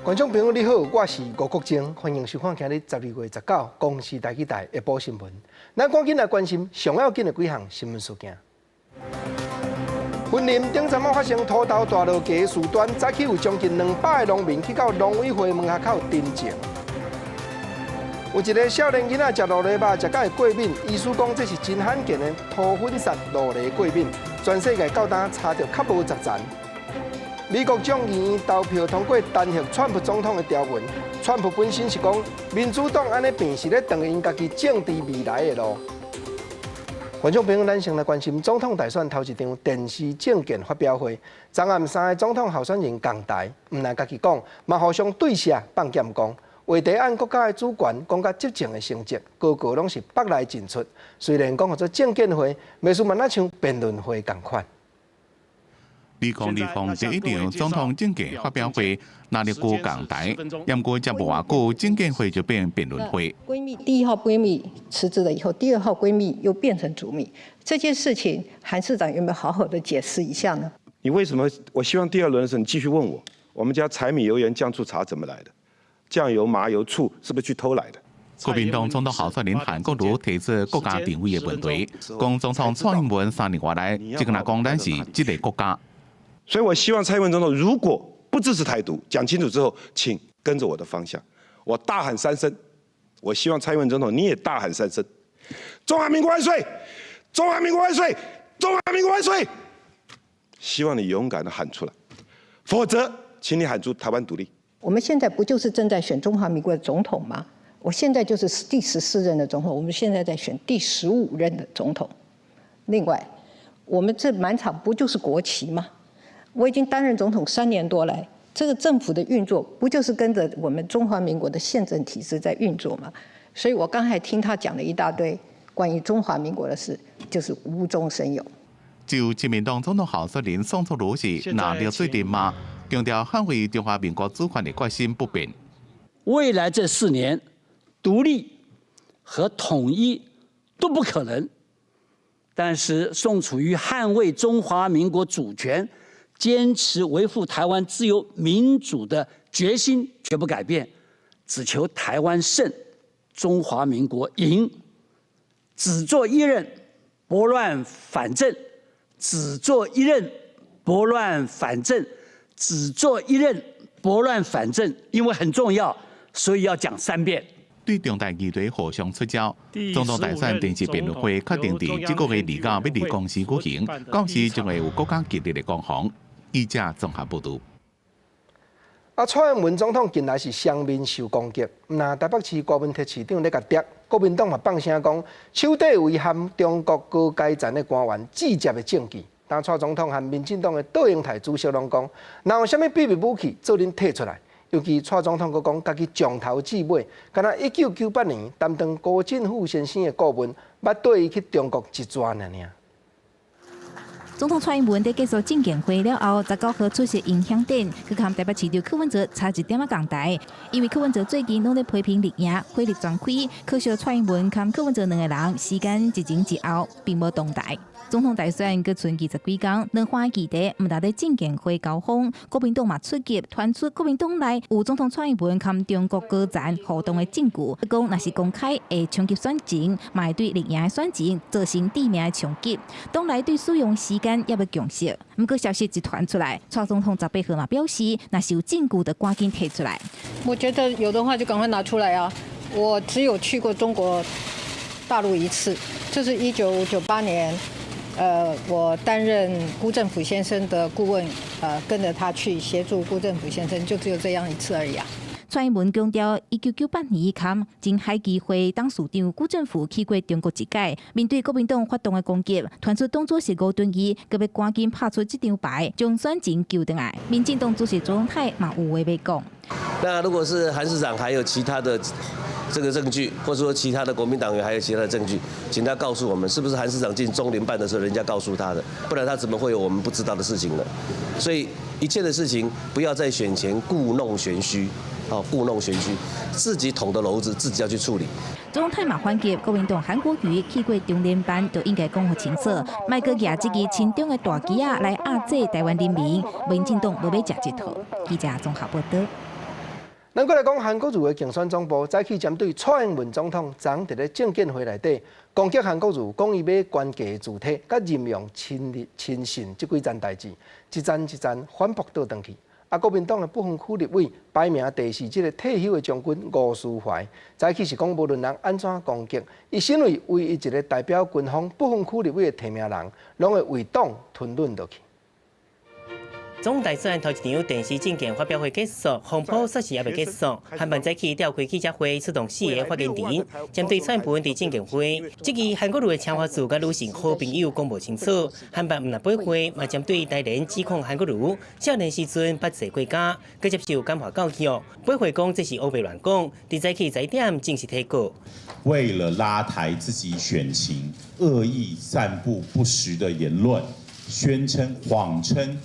观众朋友你好，我是吴国正，欢迎收看今日12月19公视台记台下晡新闻。咱赶紧来关心上要紧的几项新闻事件。云林顶站发生土豆大落架事端，早起有将近200个农民去到农委会门下口陈情。有一个少年囡仔食鹿梨肉，食到会过敏，医师讲这是真罕见的土粉杀鹿梨过敏，全世界到今查到较无10层。美国众议院投票通过弹劾川普总统的条文，川普本身是讲民主党安尼变是咧断因家己政治未来的路。观众朋友，咱先来关心总统大选头一场电视政见发表会，昨暗3个总统候选人共台，唔但家己讲，嘛互相对射放剑讲，话题按国家的主权，讲甲执政的成绩，个个拢是百来进出。虽然讲做政见会，袂输嘛那像辩论会共款。美国立方第一场总统政见发表会，那里过港台，不过才无偌久，政见会就变辩论会。闺蜜第1号闺蜜辞职了以后，第2号闺蜜又变成主秘，这件事情韩市长有没有好好的解释一下呢？你为什么？我希望第2轮的时候你继续问我们家柴米油盐酱醋茶怎么来的？酱油、麻油、醋是不是去偷来的？国民党总统候选人韩国瑜提出国家定位的问题，讲总统蔡英文3年外来，这个人讲咱是这个国家。所以我希望蔡英文总统如果不支持台独，讲清楚之后，请跟着我的方向，我大喊3声。我希望蔡英文总统你也大喊3声：中华民国万岁！中华民国万岁！中华民国万岁！希望你勇敢的喊出来，否则，请你喊出台湾独立。我们现在不就是正在选中华民国的总统吗？我现在就是第14任的总统，我们现在在选第15任的总统。另外，我们这满场不就是国旗吗？我已经担任总统3年多来，这个政府的运作不就是跟着我们中华民国的宪政体制在运作吗？所以我刚才听他讲了一大堆关于中华民国的事，就是无中生有。就自民党总统候选人宋楚瑜是拿了最点嘛，强调捍卫中华民国主权的决心不变。未来这4年，独立和统一都不可能，但是宋楚瑜捍卫中华民国主权，坚持维护台湾自由民主的决心绝不改变，只求台湾胜，中华民国赢。只做一任，拨乱反正；只做一任，拨乱反正；只做一任，拨乱反正。因为很重要，所以要讲3遍。对重大议题互相出招，总统大选电视辩论会确定伫这个月2号要伫公司举行，到时将会有国家级别的攻防。记者综合报道。蔡英文总统近来是双面受攻击，那台北市郭文铁市长咧甲抓，国民党嘛放声讲，手底有含中国高阶层的官员直接的证据。但蔡总统和民进党的倒英台主席拢讲，若有啥物秘密武器，做恁摕出来。尤其蔡总统佫讲，家己从头至尾，敢若1998年担当辜振甫先生的顾问，捌带伊去中国一转尔。总统蔡英文在结束政见会了后，19号出席影响展，去和台北市长柯文哲差1点仔共台。因为柯文哲最近拢在批评绿营火力全开，可惜蔡英文和柯文哲2个人时间一前一后，并无同台。总统大选阁剩20几天，两番议题毋但在政见会交锋，国民党嘛出击，传出国民党内有总统蔡英文和中国高层互动的证据，讲若是公开会冲击选情，嘛会对绿营的选情造成致命的冲击。党内对使用时间也要强势。不过消息一传出来，蔡总统18号嘛表示，若是有证据就赶紧提出来。我觉得有的话就赶快拿出来啊！我只有去过中国大陆1次，就是1998年。我担任辜振甫先生的顾问，跟着他去协助辜振甫先生，就只有这样1次而已啊。蔡英文强调，1998年前经海基会董事长辜振甫去过中国1届，面对国民党发动的攻击，传出当作是吴敦义，佮要赶紧拍出这张牌，将选情救回来。民进党主席周永泰嘛有话要讲。那如果是韩市长还有其他的这个证据，或者说其他的国民党员还有其他的证据，请他告诉我们，是不是韩市长进中联办的时候人家告诉他的，不然他怎么会有我们不知道的事情呢？所以一切的事情不要在选前故弄玄虚，故弄玄虚，自己捅的篓子自己要去处理。总统太马反击，国民党韩国瑜去过中联办，就应该讲互清楚，莫阁举这个亲中的大旗仔来压制台湾人民，民进党无要食这套。记者综合报道。咱过来讲，韩国瑜的竞选总部早起针对蔡英文总统昨伫咧证监会内底攻击韩国瑜，讲伊要关键主体，甲任用亲信这几件代志，一站一站反驳倒转去。国民党的不分区立委排名第4，这个退休的将军吴思怀，早起是讲无论人安怎攻击，伊身为唯一一个代表军方不分区立委的提名人，拢会为党吞论落去。总统大选头一场电视政见发表会结束，风波暂时也未结束。韩办早起召开记者会，出动4个发言人，针对蔡英文伫政见会，这个韩国瑜的枪法术甲女性好朋友讲无清楚。韩办唔来驳回，嘛针对台联指控韩国瑜少年时阵捌济国家，佮接受感化教育，驳回讲这是乌白乱讲。伫早起1点正式提告。为了拉抬自己选情，恶意散布不实的言论，宣称谎称。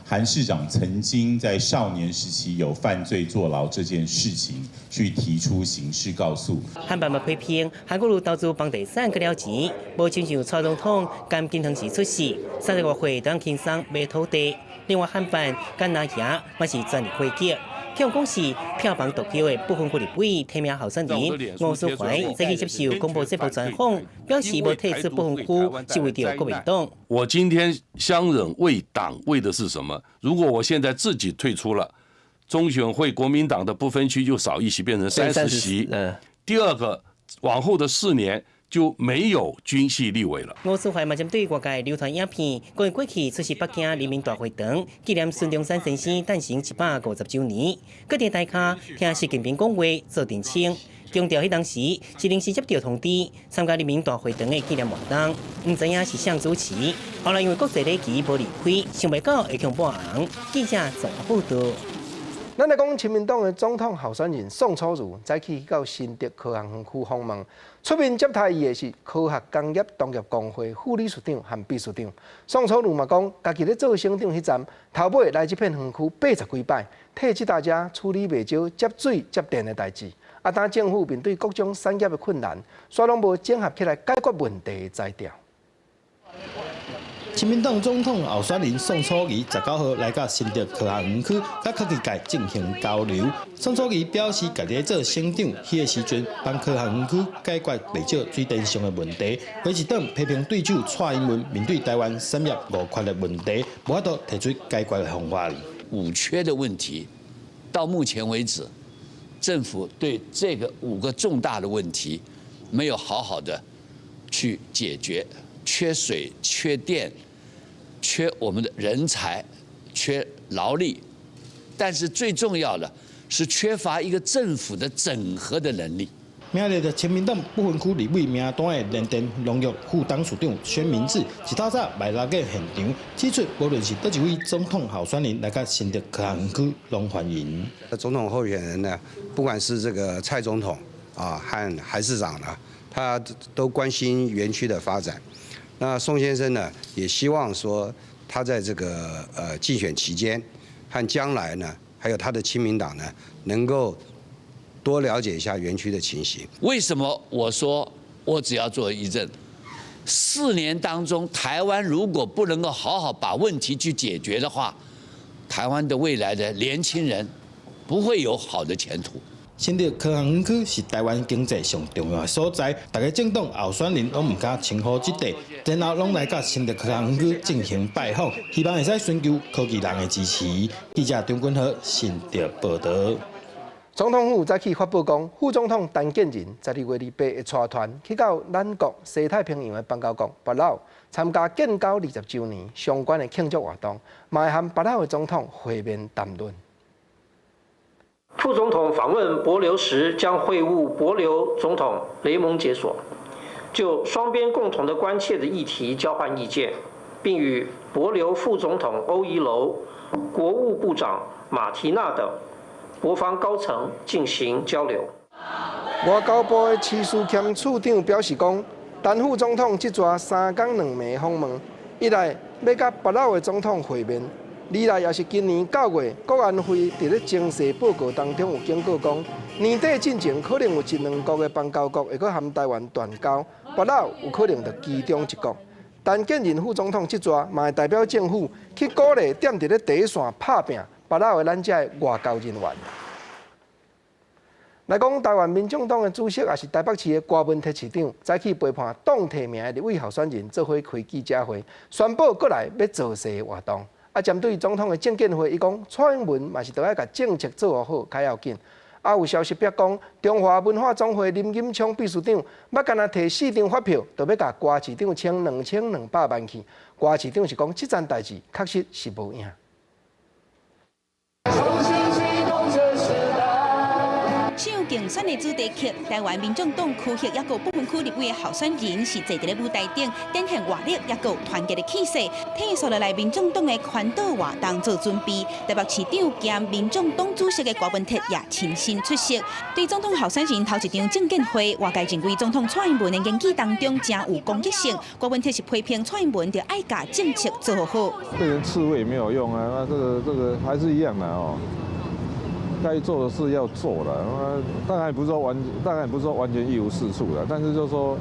韩市长曾经在少年时期有犯罪坐牢这件事情，去提出刑事告诉。韩办嘛批评韩国瑜投资房地产去了钱，无亲像蔡总统甘金堂时出事，30多岁当轻松买土地。另外韩办甘拿爷嘛是全力回击。向讲是票房夺票的不分区立委提名候选人吴思怀，早起接受广播节目专访，表示无退出不分区是为着国民党。我今天相忍为党，为的是什么？如果我现在自己退出了，中选会国民党的不分区就少1席，变成30席。第二个，往后的4年。就没有军系立委了。吴思怀嘛针对外界流传影片，讲过去出席北京人民大会堂纪念孙中山先生诞辰150周年，各地大咖听习近平讲话做澄清，强调迄当时是临时接到通知参加人民大会堂的纪念活动，唔知影是谁主持。后来因为国际礼仪无离开，想袂到会强半红。记者综合报道。咱来讲，亲民党的总统候选人宋楚瑜早起到新竹科学园区访问，出面接待伊的是科学工业农业工会副理事长和秘书长。宋楚瑜嘛讲，家己咧做省长迄站，头尾来这片园区80几摆，替这大家处理袂少接水接电的代志。当政府面对各种产业的困难，煞拢无整合起来解决问题的材料。亲民党总统候选人宋楚瑜19号来到新竹科学园区，甲科技界进行交流。宋楚瑜表示，家己做省长，迄个时阵帮科学园区解决袂少水电上的问题。回一党批评对手蔡英文面对台湾产业误缺的问题，无法度提出解决的方法。5缺的问题，到目前为止，政府对这个5个重大的问题没有好好的去解决。缺水、缺电、缺我们的人才、缺劳力，但是最重要的是缺乏一个政府的整合的能力。明日的亲民党不分区立委名单的联电农业副董事长宣明志，一早早来到现场，指出无论是叨一位总统候选人来到新竹科学园区，拢欢迎。总统候选人呢，不管是这个蔡总统和韩市长呢，他都关心园区的发展。那宋先生呢，也希望说他在这个竞选期间和将来呢，还有他的亲民党呢，能够多了解一下园区的情形。为什么我说我只要做一任？4年当中，台湾如果不能够好好把问题去解决的话，台湾的未来的年轻人不会有好的前途。新竹科学园区是台湾经济上重要的所在，大家政党候选人拢唔敢轻忽这地，然后拢来到新竹科学园区进行拜访，希望会使寻求科技人的支持。记者张君豪新竹报道。总统府早起发布讲，副总统陈建仁12月28日带团去到咱国西太平洋的邦交国巴老参加建交20周年相关的庆祝活动，嘛和巴老的总统会面谈论。副总统访问帛琉时，将会晤帛琉总统雷蒙解锁，就双边共同的关切的议题交换意见，并与帛琉副总统欧宜楼、国务部长马提娜等国防高层进行交流。外交部的徐书谦处长表示讲，陈副总统这撮3天2夜访问，一来要甲巴老的总统会面。二来也是今年9月，国安会伫咧精细报告当中有警告讲，年底进前可能有1-2国的邦交国会搁含台湾断交，巴老有可能就其中一国。陈建仁副总统这撮嘛会代表政府去鼓励踮伫咧第一线拍拼巴老的咱遮的外交人员。来讲，台湾民众党的主席也是台北市的郭文铁市长，早起陪伴党提名的立委候选人做伙开记者会，宣布过来要造势活动。针对总统的政见会，伊讲蔡英文嘛是都要甲政策做好，较要紧。有消息表讲，中华文化总会林金昌秘书长要干那摕4张发票，就要甲郭市长签2200万去。郭市长是讲，这件代志确实是无影。上竞选的主题曲，台湾民众党区域也有不分区立委的候选人是坐在咧舞台顶，展现活力也有团结的气势，体现落来民众党的环岛活动做准备。台北市长兼民众党主席的郭文铁也亲身出席。对总统候选人头一场政见会，外界认为总统蔡英文的言语当中真有攻击性。郭文铁是批评蔡英文就爱甲政策做好。被人刺猬没有用啊，那这个还是一样的哦。该做的事要做了，当然不是说完全一无是处了，但是就说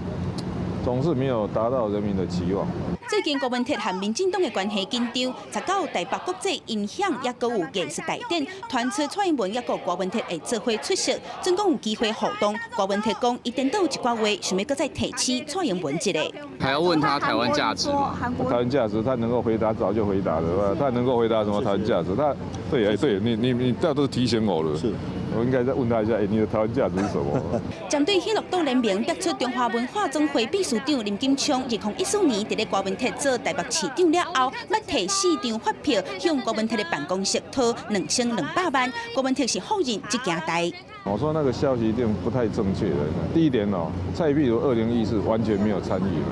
总是没有达到人民的期望。最近郭文铁和民进党的关系紧张，19台北国际音响也阁有艺术大典，传出蔡英文也阁郭文铁会做伙出席，总共有机会互动。郭文铁讲，伊颠倒一寡话，想要搁再提起蔡英文一个。还要问他台湾价值吗？台湾价值，他能够回答早就回答了，他能够回答什么台湾价值？他对，你这都是提醒我了。是。我应该再问他一下，你的台湾价值是什么？针对喜乐岛联名逼出中华文化总会秘书长林金昌，2014年伫咧郭文铁做台北市长了后，要提4张发票向郭文铁的办公室讨2200万。郭文铁是否认这件代？我说那个消息一定不太正确的。第一点哦，蔡壁如2014完全没有参与了，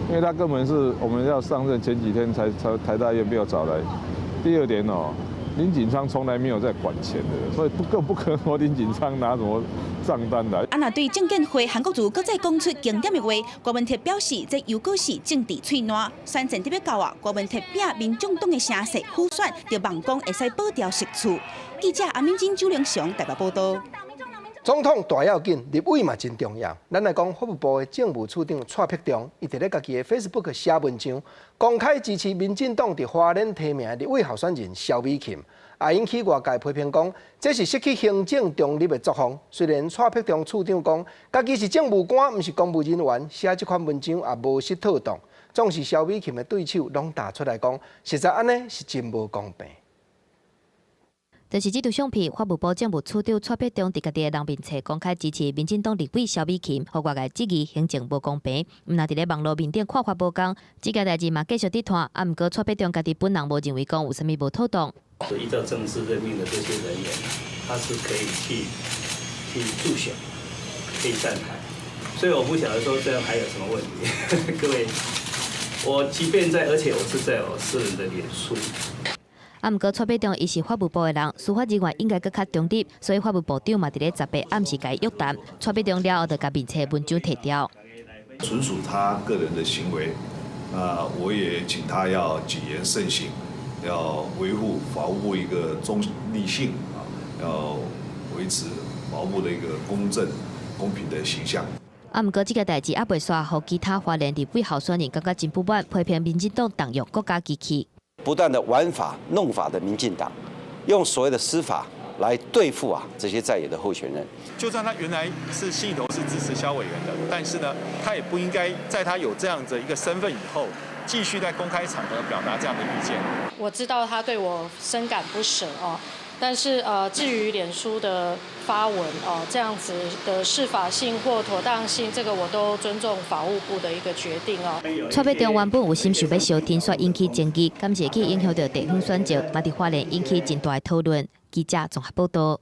因为他根本是我们要上任前几天才台大院被我找来。第二点哦。林锦昌从来没有在管钱的，所以更不可能说林锦昌拿什么账单来。那对政见会，韩国瑜搁再讲出经典的话，郭文铁表示，这又搁是政治喙烂，选战特别到啊，郭文铁拼民众党的声势好选，就望讲会使保住实处。记者阿敏珍、周良祥台北报道。总统大要紧，立委嘛真重要。咱来讲，法务部的政务处长蔡碧中，伊伫咧家己的 Facebook 写文章，公开支持民进党伫花莲提名立委候选人萧美琴，也引起外界批评讲，这是失去行政中立的作风。虽然蔡碧中处长讲，家己是政务官，毋是公务人员，写这款文章也无失妥当，总是萧美琴的对手拢打出来讲，实在安尼是真无公平。就是这张相片，法务部政务处长蔡碧中伫家己的人面册公开支持民进党立委萧美琴，互外界质疑行政无公平。毋若伫咧网络面顶看法无共，这件代志嘛继续伫传。毋过蔡碧中家己本人无认为讲有啥物无妥当。依照正式任命的这些人员，他是可以去助选，可以站台，所以我不晓得说这样还有什么问题。各位，我即便而且我是在我私人的脸书。毋过蔡碧中伊是法务部的人，司法人员应该搁较中立，所以法务部长嘛伫咧18暗时甲伊约谈。蔡碧中了后就甲面册文章摕掉。纯属他个人的行为，我也请他要谨言慎行，要维护法务部一个中立性要维持法务部的一个公正、公平的形象。毋过这个代志也袂煞，互其他花莲立委候选人感觉真不满，批评民进党动用国家机器。不断的玩法弄法的民进党，用所谓的司法来对付这些在野的候选人。就算他原来是心里头是支持萧委员的，但是呢，他也不应该在他有这样子一个身份以后，继续在公开场合表达这样的意见。我知道他对我深感不舍哦，但是至于脸书的发文这样子的适法性或妥当性，这个我都尊重法务部的一个决定哦。蔡碧中原本有心想要小天选引起争议，敢是去影响到地方选择，嘛伫花莲引起真大的讨论。记者综合报道。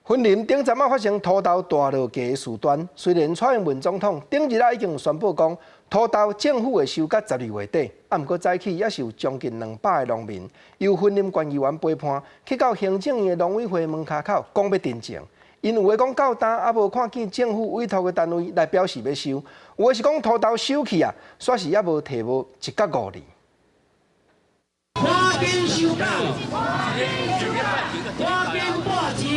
云林顶站发生土豆大落价的事端，虽然蔡英文总统顶日已经宣布讲土豆政府会收到12月底，毋过早起也是有将近200个农民由云林县议员陪伴去到行政院农委会门口讲要တင်情，因有的讲到单也无看见政府委托的单位来表示要收，有的是讲土豆收去煞是也无摕无1角5厘。花边收到，花边报警。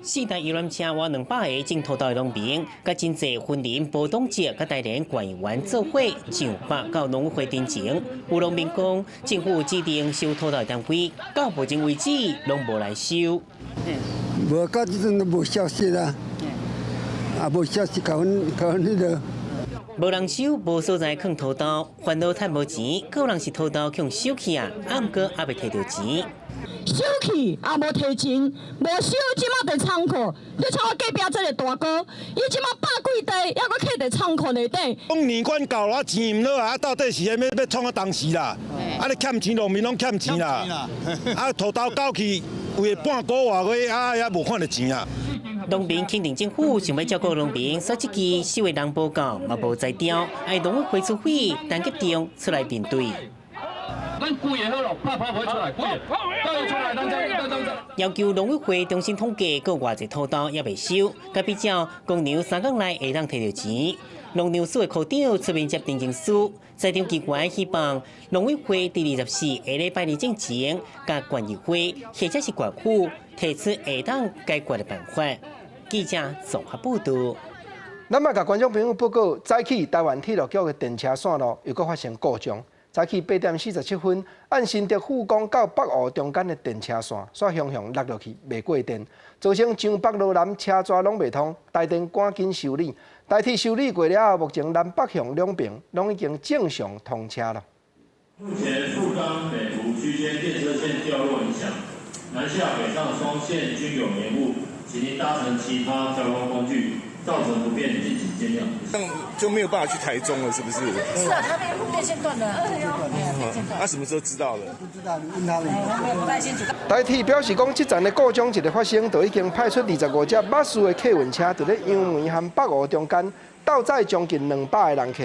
4台游览车和200个种土豆的农民，甲真济云林保党籍甲台联县议员做伙上北到农委会တင်情。有农民讲，政府指定收土豆的单位，到目前为止拢无来收。无到即阵都无消息啦，无消息甲阮迄个。无人收，无所在藏土豆，烦恼趁无钱，个人是土豆强收去啊，毋过还未摕到钱。收去也无摕钱，无收，即马伫仓库。你像我隔壁这个大哥，伊即马100几地，还搁徛伫仓库内底。讲年关到了，钱唔落啊，到底是要创啊当时啦？啊，你欠钱，农民拢欠钱啦。啊，土豆到去为半个月个，啊，也无看到钱啊。农民肯定政府想要照顾农民，所以一支收的人报告嘛无在调，爱农委会出会单结中出来面对。咱规个好咯，拍跑出来，规个，倒出来，要求农委会重新统计，搁偌济土豆也未收，甲比较公牛3天内会当摕到钱。农粮署的科长出面接定情书，财政机关希望农委会第24下礼拜2之前，甲县议会或者是县府提出会当解决的办法。记者综合报道。咱嘛甲观众朋友报告，早起台湾铁路局的电车线路又搁发生故障。早起8点47分，按新德富港到北湖中间的电车线，煞向落落去未过电，造成上北路南车抓拢未通，台电赶紧修理。台铁修理过了后，目前南北向两边拢已经正常通车了。目前富冈北湖区间电车线掉落影响，南下北上双线均有延误，请您搭乘其他交通工具。造成不便，敬请见谅。这样就没有办法去台中了，是不是？是啊，他那个电线断了。他什么时候知道的？不知道，你问他们。不太清楚。台铁表示讲，这站的故障一个发生，就已经派出25架巴士的客运车，伫咧杨梅和北湖中间倒载将近200个人客。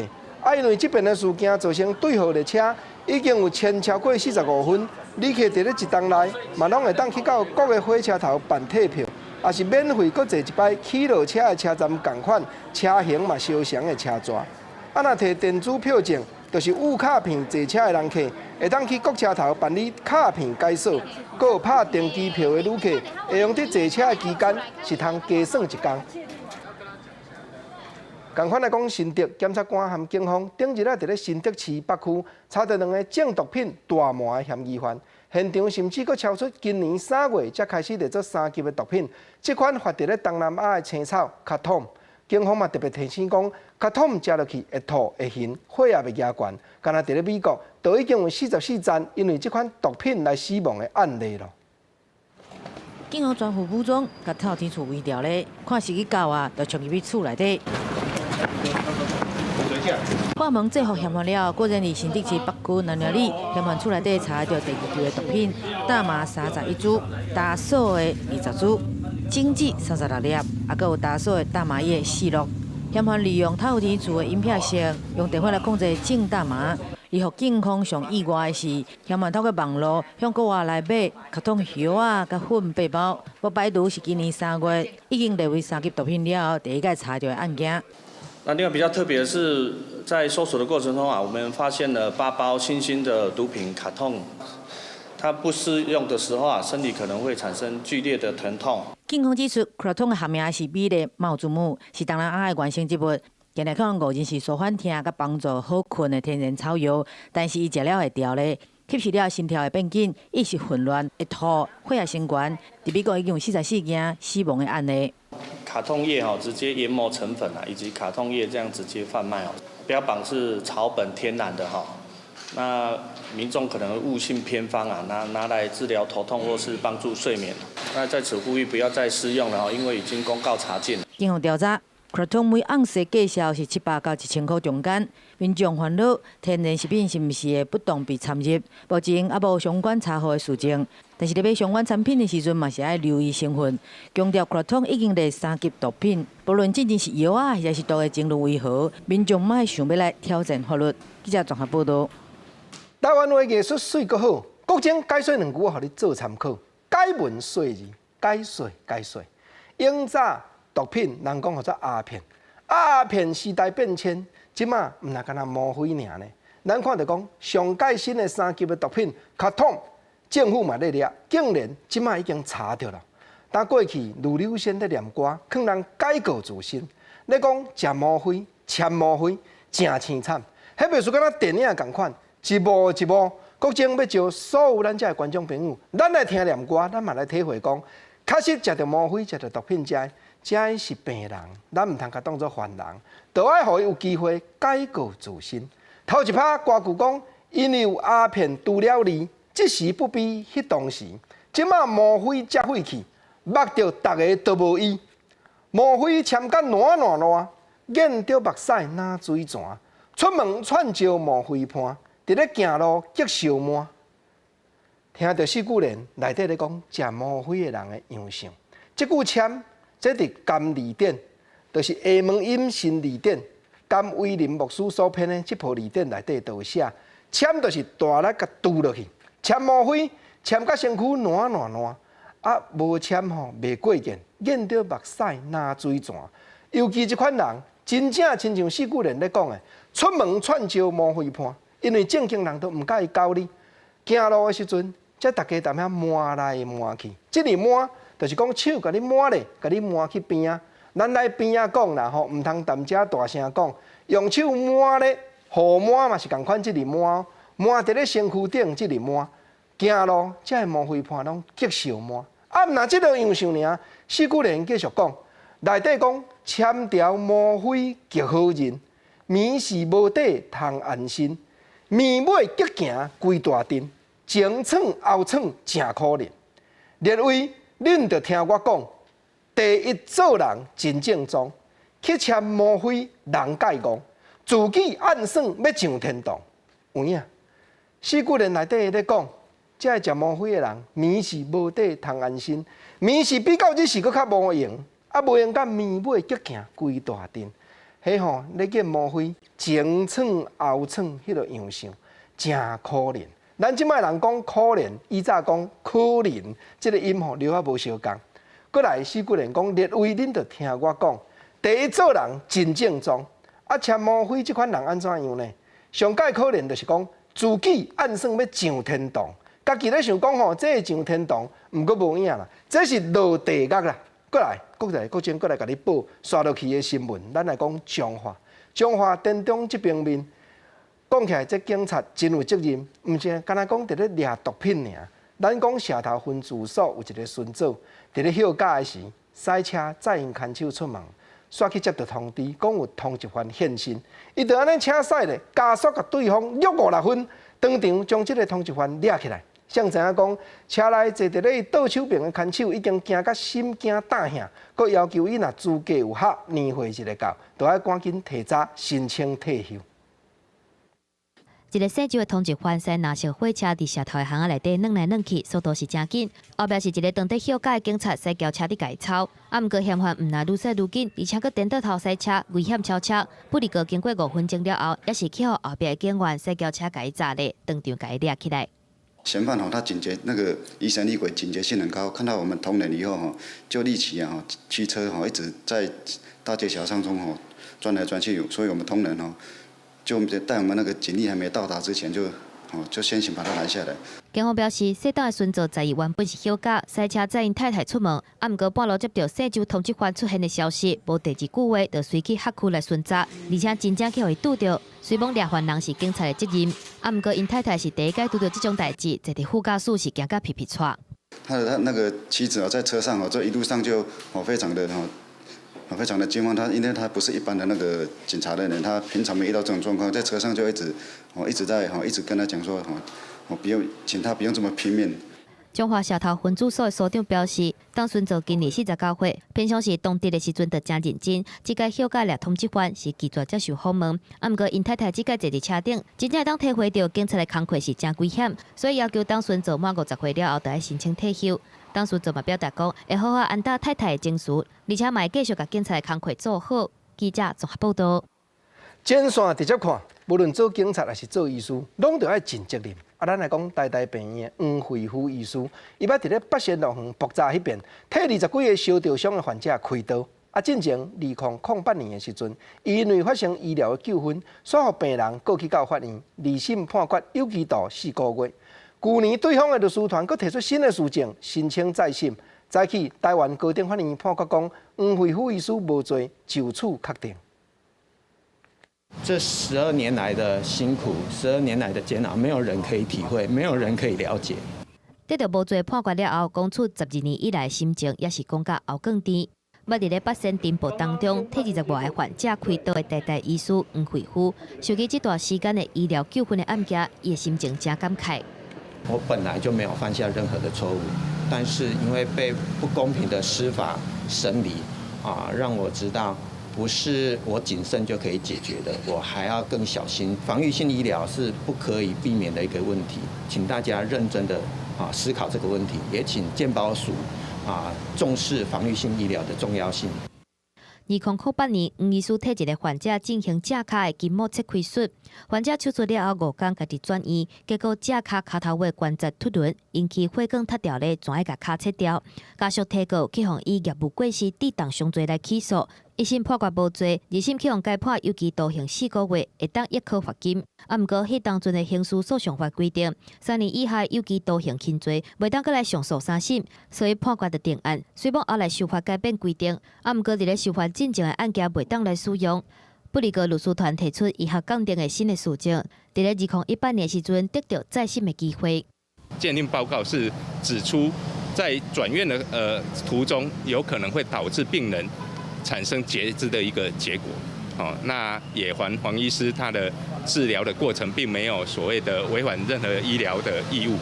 因为这边的事件造成对号列车已经有前超过45分，旅客伫咧一档内嘛拢会当去到各个火车头办退票。也是免费，搁坐一摆起落车的车站同款，车型嘛相同的车纸。若摕电子票证，就是有卡片坐车的人客，会当去各车头办理卡片解锁。搁有拍电机票的旅客，会用伫坐车的期间是通加算1天。同款来讲，新竹检察官和警方顶日伫咧新竹市北区查到2个种毒品大麻的嫌疑犯。现场甚至佫超出今年3月才开始制作3级的毒品，这款发伫咧东南亚的青草卡通，警方嘛特别提醒讲，卡通食落去会吐会晕，血压会加悬。敢若伫咧美国，都已经有44站因为这款毒品来死亡的案例咯。警方全副武装，甲透天厝围掉咧，看是去搞啊，就冲入去厝内底。破门制服嫌犯了，果然伫新竹市北区南寮里，嫌犯厝内底查到第2期的毒品，大麻31株，大锁的20株，精子36粒，还佫有大锁的大麻叶4粒。嫌犯利用透天厝的引片线，用电话来控制种大麻。而互警方上意外的是，嫌犯透过网络向国外来买卡通叶啊、甲粉8包，无排除是今年3月已经列为3级毒品了后第一个查到的案件。那另外比较特别的是，在搜索的过程中啊，我们发现了8包新兴的毒品卡通，它不施用的时候啊，身体可能会产生剧烈的疼痛。警方指出，卡通的含名是美丽茂祖母，是东南亚的原生植物，近来可能误认是舒缓疼甲帮助好困的天然草药，但是伊食了会掉咧，吸食了心跳会变紧，意识混乱，会吐，血压升悬。伫美国已经有44件死亡的案例。卡通叶直接研磨成粉以及卡通叶这样直接贩卖标榜是草本天然的那民众可能误信偏方拿来治疗头痛或是帮助睡眠。那在此呼吁不要再施用了因为已经公告查禁。警方调查。卡通每盎司价销是700到1000块中间，民众烦恼天然食品是毋是会不当被掺入，目前也无相关查获的事情。但是咧买相关产品的时阵，嘛是爱留意成分。强调卡通已经列3级毒品，不论真正是药啊，或者是毒的成分为何，民众莫想要来挑战法律。记者综合报道。台湾话艺术水阁好，国情解说2句，互你做参考。解文说字，解说解说。永早毒品，人讲叫做鸦片。鸦片时代变迁，即马毋那干那模糊尔呢。咱看到讲上界新的3级的毒品卡通，政府嘛咧抓，竟然即马已经查到了。但过去卢柳仙咧念歌，劝人改过自新。咧讲食魔灰、签魔灰，真凄惨。迄袂输敢若电影共款，一幕一幕。国情要招所有咱遮的观众朋友，咱来听念歌，咱嘛来体会讲。确实食着魔灰、食着毒品食的是病人，咱唔通甲当作犯人，就爱互伊有机会改过自新。头一拍歌句讲，因有鸦片除了你，即时不比迄当时。即马魔灰食废去，目着大家都无伊。魔灰签甲烂，眼着目屎哪水泉。出门串招魔灰伴，伫咧行路激烧满。听到四句联内底咧讲食魔灰的人的样相，即句签，这伫甘字典，就是下门音新字典，甘威廉牧师所编的这部字典内底都有写，签就是大力甲拄落去，签魔灰，签甲身躯烂，啊无签吼袂过瘾，见到目屎哪水泉。尤其这款人，真正亲像四句联咧讲的，出门串招魔灰伴，因为正经人都唔介意交你，行路的时阵。才大家踮遐摸来摸去，即个摸就是讲手甲你摸咧，甲你摸去边啊。咱来边啊讲啦吼，唔通踮遮大声讲，用手摸咧，互摸嘛是共款即个摸，摸伫咧身躯顶即个摸，行路才会魔灰伴拢激烧摸。啊，毋若即个样相尔，四句联继续讲，内底讲签条魔灰极好认，面是无底通安心，面尾激行规大阵。前闯后闯真可怜，列位，恁着听我讲，第一做人真正宗，去签魔灰人介讲，自己暗算要上天堂。有影？四句联内底咧讲，这食魔灰的人，面是无底通安心，面是比较日时搁较无用，啊无用甲面尾激行规大阵，迄吼咧见魔灰前闯后闯迄个样相，真可怜。咱即摆人讲可怜，以早讲可怜，即个音吼留啊无相共。过来四句联讲，列位恁着听我讲，第一做人真正宗，啊签魔灰即款人安怎样呢？上界可怜就是讲自己暗算要上天堂，家己咧想讲吼，这上天堂，毋过无影啦，这是落地狱啦。过来，国前过来甲你报刷落去的新闻，咱来讲彰化电中这边面。讲起来，这警察真有责任，毋是干那讲伫咧掠毒品尔。咱讲社头分住所有一个孙子，伫咧休假的时，驶车载因牵手出门，煞去接到通知，讲有通缉犯现身。伊就安尼车驶咧，加速甲对方约5-6分，当场将这个通缉犯掠起来。像知影讲，车内坐伫咧倒手边的牵手已经惊甲心惊胆吓，佮要求伊若资格有合，年岁一个到，就要赶紧提早申请退休。一个姓周的通缉犯驶蓝色火车伫社头的巷仔内底转来转去，速度是真紧。后壁是一个当地休假的警察驶轿车伫改操，啊，毋过嫌犯毋但愈驶愈紧，而且佫颠倒头驶车，危险超车。不离过经过5分钟了后，也是去互后壁的警员驶轿车改炸咧，当场改掠起来。嫌犯他警觉那个疑神疑鬼，警觉性很高，看到我们同仁以后就立即驱车一直在大街小巷中钻来钻去，所以我们同仁就在我们那个警力还没到达之前，就先行把他拦下来。警方表示，姓邓的孙子在伊原本是休假，驶车载因太太出门，啊，毋过半路接到姓周通缉犯出现的消息，无第二句话，就随去辖区来巡查，而且真正去互伊拄着。虽讲掠犯人是警察的责任，啊，毋过因太太是第一届拄到这种代志，坐伫副驾驶是惊甲皮皮喘。他那个妻子在车上这一路上就非常的惊慌，因为他不是一般的那个警察的人，他平常没遇到这种状况，在车上就一直跟他讲说，不用，请他不用这么拼命。彰化社头分驻所的所长表示，当孙子今年49岁，平常时当地的时阵就真认真。这届休假掠通缉犯是拒绝接受访问，啊，毋过因太太这届坐伫车顶，真正当体会到警察的工作是真危险，所以要求当孙子满50岁了后，就要申请退休。当孙子嘛表达讲，会好好安搭太太的情绪，而且嘛会继续甲警察的工作做好。记者综合报道。前线直接看，无论做警察还是做医师，拢着爱尽责任。啊，咱来讲台大病院黄惠夫医师，伊捌伫咧北新路横爆炸迄边，替20几个烧着伤的患者开刀。啊，进前2008年的时阵，因为发生医疗的纠纷，所互病人告去到法院，2审判决有期徒4个月。去年对方的律师团佫提出新的事情，申请再审。早起台湾高等法院判决讲，黄惠夫医师无罪，就此确定。这12年来的辛苦，12年来的煎熬，没有人可以体会，没有人可以了解。得到无罪判决了后，讲出12年以来心情也是讲甲喉更甜。捌伫咧八仙颠簸当中，替20外个患者开刀的代代医师黄惠夫，想起这段时间的医疗纠纷的案件，伊的心情真感慨。我本来就没有犯下任何的错误，但是因为被不公平的司法审理，让我知道不是我谨慎就可以解决的，我还要更小心。防御性医疗是不可以避免的一个问题，请大家认真的思考这个问题，也请健保署重视防御性医疗的重要性。2008年，黄医师替一个患者进行正脚的筋膜切开术，患者手术了后5天，家己转院，结果正脚脚头尾关节突轮，引起血管塌掉咧，全爱甲脚切掉。家属提告去向以业务过失抵挡伤罪来起诉。一审判决无罪，2审去向该判有期徒刑4个月，会当1颗罚金。毋过，迄当阵的刑事诉讼法规定，3年以下有期徒刑轻罪，袂当搁来上诉3审，所以判决的定案。虽然后来司法改变规定，毋过伫咧司法进程的案件袂当来使用。不离个律师团提出医学鉴定的新的事情，伫咧2018年时阵得到再审的机会。鉴定报告是指出，在转院的途中，有可能会导致病人产生截肢的一个结果。那也还黄医师他的治疗的过程，并没有所谓的违反任何医疗的义务。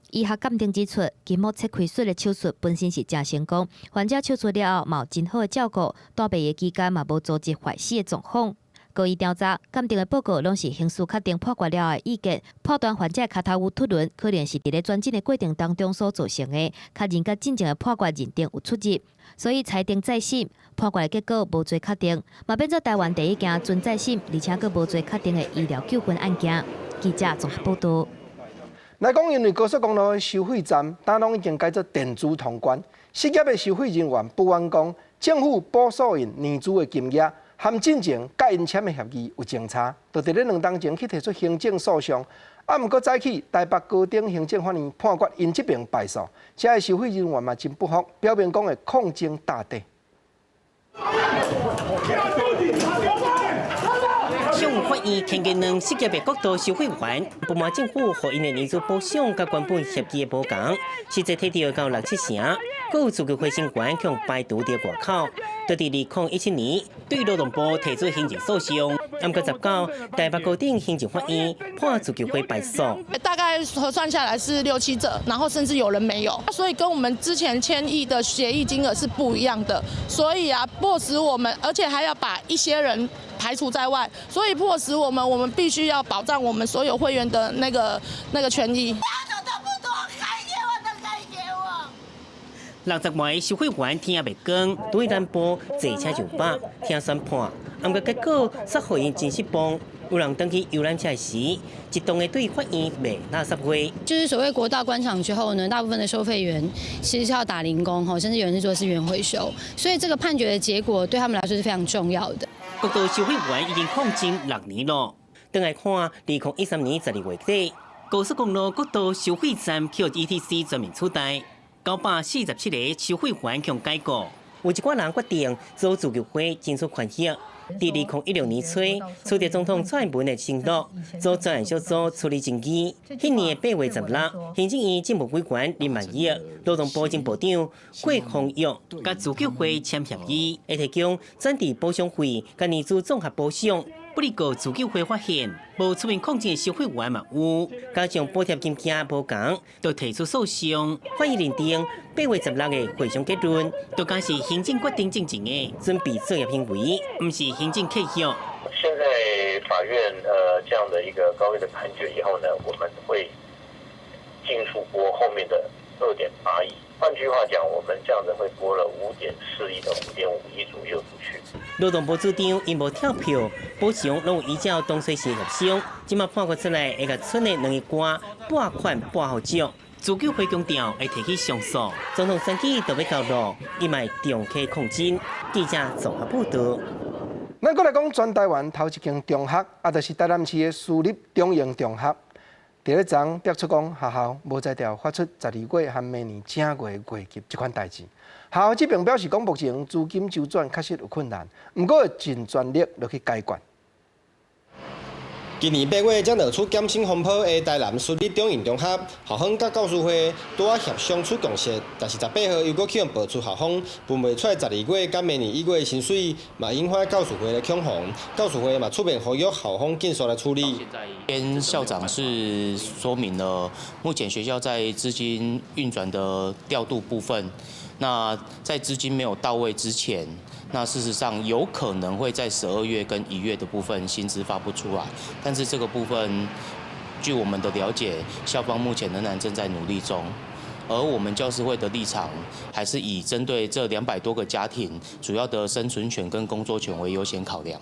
医学鉴定指出，筋膜切开术的手术本身是真成功，患者手术了后嘛有真好的照顾，大病的期间嘛无造成坏死的状况。高医调查鉴定的报告拢是刑事确定判决了的意见，判断患者脚头有突轮，可能是伫咧转诊的过程当中所造成的，较人甲进前的判决认定有出入，所以裁定再审，判决的结果无罪确定，嘛变做台湾第一件准再审而且佫无罪确定的医疗纠纷案件。记者综合报道。来讲，因为高速公路的收费站，当拢已经改做电子通关，失业的收费人员不愿讲，政府补助因年资的金额，含进前甲因签的协议有争差，就伫咧2当前去提出行政诉讼。毋过早起台北高等行政法院判决因这边败诉，这个收费人员嘛真不服，表明讲会抗争大地。向法院听见两失业的国度收费员不满政府和因的年资补偿甲原本协议的无同，实际提到到6-7成，各有自己回心员向排除伫外口。在2017年，对劳动部提出行政诉讼，毋过19台北高等行政法院判自己会败诉。大概核算下来是6-7折，然后甚至有人没有，所以跟我们之前签议的协议金额是不一样的。所以迫使我们，而且还要把一些人排除在外，所以迫使我们必须要保障我们所有会员的那个权益。60位收费员天也未光，对南部坐车就罢，听宣判，毋过结果煞互因真失望。有人登去游览车时，一动的对法院未纳10岁。就是所谓国道关场之后呢，大部分的收费员其实是要打零工，甚至有人是做资源回收，所以这个判决的结果对他们来说是非常重要的。国道收费员已经抗争6年了，等来看2013年12月底，高速公路国道收费站去 ETC 全面取代。947个收费员强改过，有一寡人决定做自救会争取权益。伫2016年初，取得总统蔡英文的承诺，做专案小组处理证据。迄年8月16，行政院政务委员林万益、劳动部前部长郭丰玉甲自救会签协议，会提供暂时补偿费甲年资综合补偿。不离个自救会发现，无出面抗争的收费员嘛有，加上补贴金额无同，就提出诉讼。法院认定8月16日会上结论，都讲是行政决定进行的准备作业行为，不是行政客户。现在法院这样的一个高位的判决以后呢，我们会尽数拨后面的2.8亿。换句话讲，我们这样子会拨了5.4亿到5.5亿左右出去。劳动部主张因无跳票，补偿拢有依照当初时协商，今麦判决出来会甲剩的2亿寡拨款拨好少。自救会强调会提起上诉，总统选举就要到路，伊卖重启抗争。记者综合报道。咱搁来讲全台湾头一间中学，就是台南市的私立中英中学。伫咧昨得出讲，学校无在调发出12月和明年正月月级这款代志。学校这边表示讲，目前资金周转确实有困难，不过会尽全力落去解决。今年8月才落出减薪风波的台南私立中营中学校方甲教师会拄啊协商出共识，但是18号又搁去用爆出校方分袂出来12月甲明年1月的薪水，嘛引发教师会的恐慌。教师会嘛出面呼吁校方尽速来处理。跟校长是说明了目前学校在资金运转的调度部分，那在资金没有到位之前，那事实上有可能会在12月跟1月的部分薪资发不出来，但是这个部分据我们的了解，校方目前仍然正在努力中。而我们教师会的立场还是以针对这200多个家庭主要的生存权跟工作权为优先考量。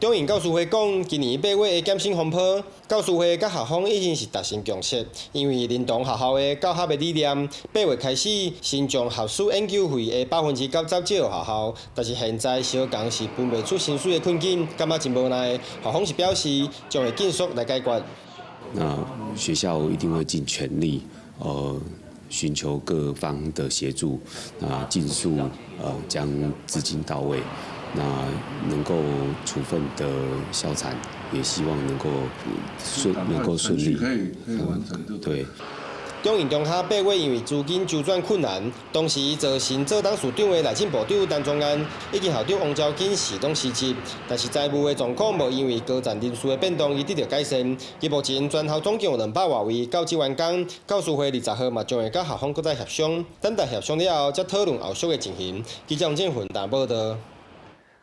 中营教师会讲，今年8月的减薪风波，教师会甲校方已经是达成共识，因为认同学校的教学的理念，8月开始先将学术研究费的90%走借予学校，但是现在小工是分袂出薪水的困境，感觉真无奈。校方是表示将会尽速来解决。那学校一定会尽全力，寻求各方的协助，尽速将资金到位。那能够处分的校产，也希望能够顺利，可以完成。对。中营中学8月因为资金周转困难，当时造成做当署长的内政部长陈宗安以及校长王昭金是拢辞职，但是财务的状况无因为高站人数的变动而得到改善。伊目前全校总共有200多位教职员工，教师会20号嘛将会甲校方搁再协商，等待协商了后才讨论后续的情形。记者王建훈台报道。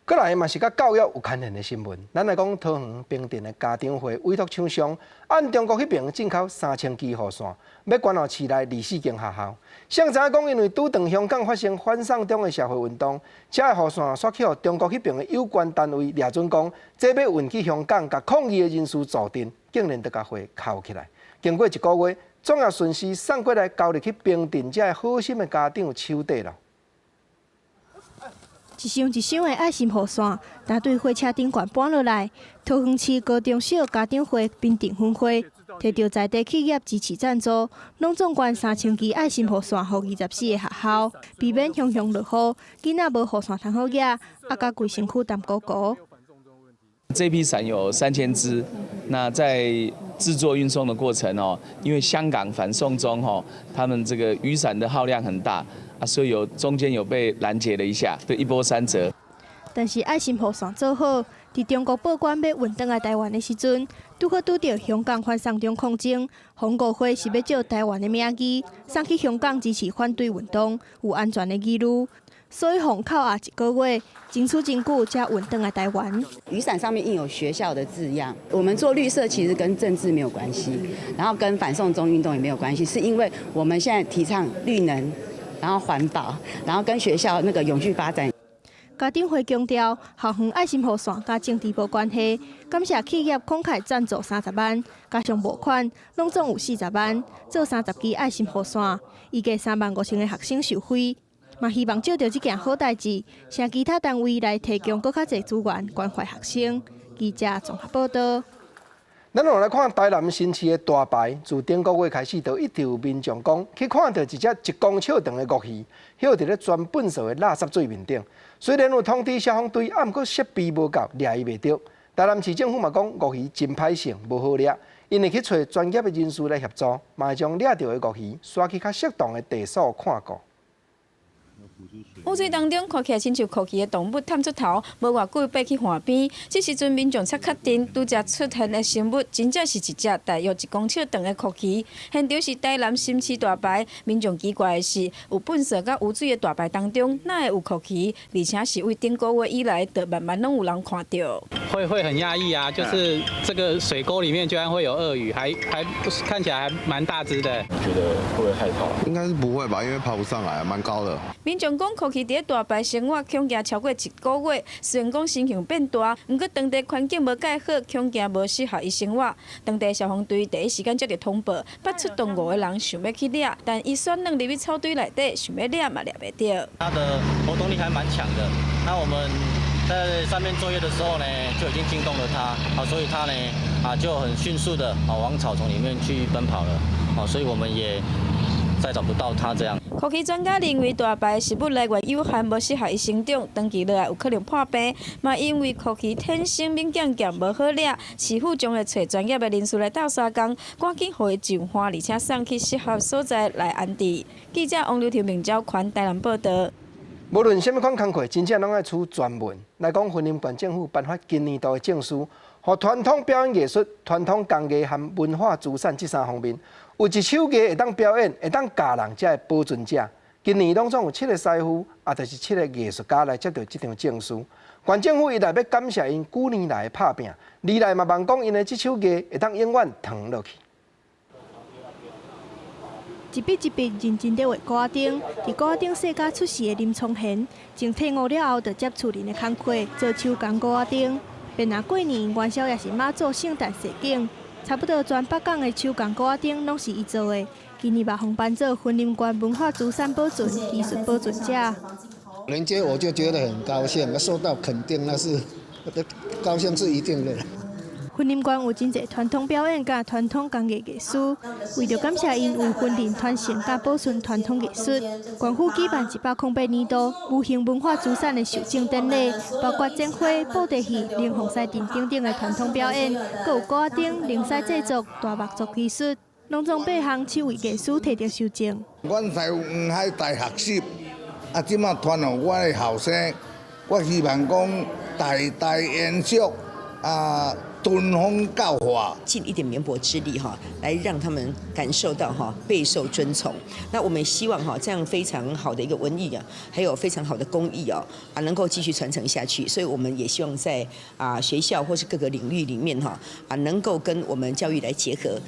过来嘛是甲教育有牵连的新闻，咱来讲桃园平镇的家长会委托厂商按中国迄边进口3000支雨伞，要关落市内24间学校。上早讲，因为拄当香港发生反送中的社会运动，这个雨伞煞去互中国迄边的有关单位掠准讲，这要运去香港，甲抗议的人士坐镇，竟然得甲会扣起来。经过1个月，总也顺势送过来交入去平镇这个好心的家长手底了。一箱一箱的爱心雨伞，搭对火车顶悬搬落来。桃园市高中小家长会平镇分会摕到在地企业支持赞助，拢总捐3000支爱心雨伞，予24个学校，避免熊熊落雨，囡仔无雨伞通好举，啊，甲规身躯澹糊糊。这批伞有3000支，那在制作运送的过程因为香港反送中他们这个雨伞的耗量很大。所以中间有被拦截了一下，对，一波3折。但是爱心雨伞做好，伫中国报关要运回来台湾的时阵，拄好拄到香港反送中抗争，红五会是要借台湾的名义送去香港支持反对运动，有安全的记录。所以红扣1个月，争取真久才运回来台湾。雨伞上面印有学校的字样，我们做绿色其实跟政治没有关系，然后跟反送中运动也没有关系，是因为我们现在提倡绿能。然后环保，然后跟学校那个永续发展。家长会强调，校园爱心雨伞甲政治无关系，感谢企业慷慨赞助30万，加上募款，拢总有40万，做30支爱心雨伞，预计35000个学生受惠。嘛希望借着这件好代志，向其他单位来提供更较侪资源关怀学生。记者综合报道。咱来看台南新市的大排，自顶个月开始，就一直有民众讲去看到一只1公尺长的鳄鱼，漂伫咧全粪扫的垃圾水面顶。虽然有通知消防队，啊，毋过设备无够，掠伊袂着。台南市政府嘛讲，鳄鱼真歹性，无好掠，因会去找专业的人士来协助，嘛会将掠到的鳄鱼刷去较适当的地所看过。污水当中看起来亲像酷奇的动物探出头，无偌久爬去岸边。这时阵民众才确定，拄则出现的生物真正是一只大约1公尺长的酷奇。现场是台南新市大排，民众奇怪的是，有粪扫甲污水的大排当中，哪会有酷奇？而且是为顶个月以来，就慢慢拢有人看到。会很讶异啊，就是这个水沟里面居然会有鳄鱼，还看起来还蛮大只的。觉得会不会害怕？应该是不会吧，因为爬不上来，蛮高的。民众讲，酷奇伫大排生活恐惊超过1个月，虽然讲身形变大，不过当地环境无介好，恐惊无适合伊生活。当地消防队第一时间接到通报，8出动5个人想要去掠，但伊选软入去草堆内底，想要掠嘛掠袂着。它的活动力还蛮强的，那我们在上面作业的时候呢，就已经惊动了它，所以它呢就很迅速的往草丛里面去奔跑了，所以我们也再找不到它这样。科技专家认为，大白食物来源有限，无适合伊生长，长期落来有可能破病。嘛，因为科技天生敏感度无好抓，师傅将会找专业的人士来斗相共，赶紧互伊上花，而且送去适合所在来安置。记者王柳条明昭款台南报道。无论什么款工课，真正拢爱出专文来讲。云林县政府颁发今年度的证书，互传统表演艺术、传统工艺和文化资产这三方面，有一手艺会当表演、会当教人才的保存者。今年拢总有7个师傅，就是7个艺术家来接到这张证书。县政府一来要感谢因9年来的打拼，二来嘛望讲因的这手艺会当永远传落去。一笔一笔认真地画高仔钉，伫高仔钉世家出世的林聪贤，从退伍了后就接厝人的工课，做手工高仔钉。便拿过年元宵也是妈祖圣诞设景，差不多全北港的手工高仔钉拢是伊做的。今年把红颁做云林县文化资产保存艺术保存者。人家我就觉得很高兴，受到肯定，那是高兴是一定的。云林县有真侪传统表演甲传统工艺艺术，为着感谢因为云林传承甲保存传统艺术，县府举办108年度无形文化资产的授证典礼，包括剪花、布袋戏、灵凤赛阵等等的传统表演，阁有高仔钉、灵狮制作、大木作技术，拢总8项7位艺术摕到授证。阮在黄海大学习，即马传予我的后生，我希望讲代代延续敦煌教化，尽一点绵薄之力来让他们感受到备受尊崇。那我们希望这样非常好的一个文艺还有非常好的工艺能够继续传承下去。所以我们也希望在学校或是各个领域里面能够跟我们教育来结合。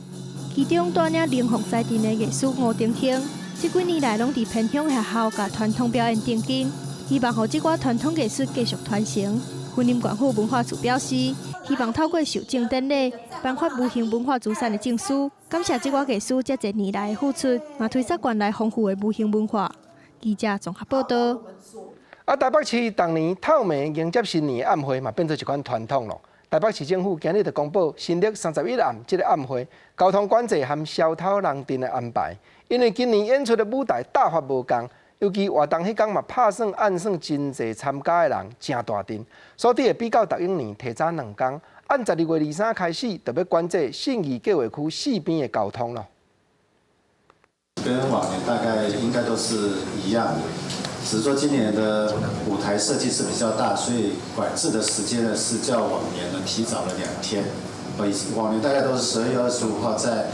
其中带领灵凤赛阵的艺术吴定兴，这几年来拢伫偏乡学校甲传统表演顶金，希望让这寡传统艺术继续传承。云林县府文化处表示，希望透过授证典礼颁发无形文化资产的证书，感谢这寡艺术这侪年来的付出，嘛推测县内丰富的无形文化。记者综合报道。台北市当年透明迎接新年的暗会嘛，变做一款传统咯。台北市政府今日就公布新历31暗这个暗会交通管制和消头人阵的安排，因为今年演出的舞台大发无共。尤其活动迄天嘛，拍算按算真侪参加的人真大阵，所以会比较逐一年提早2天，按12月23开始，就要管制信义计划区4边的交通咯。跟往年大概应该都是一样的，只是说今年的舞台设计是比较大，所以管制的时间呢是较往年呢提早了2天。往年大概都是12月25号在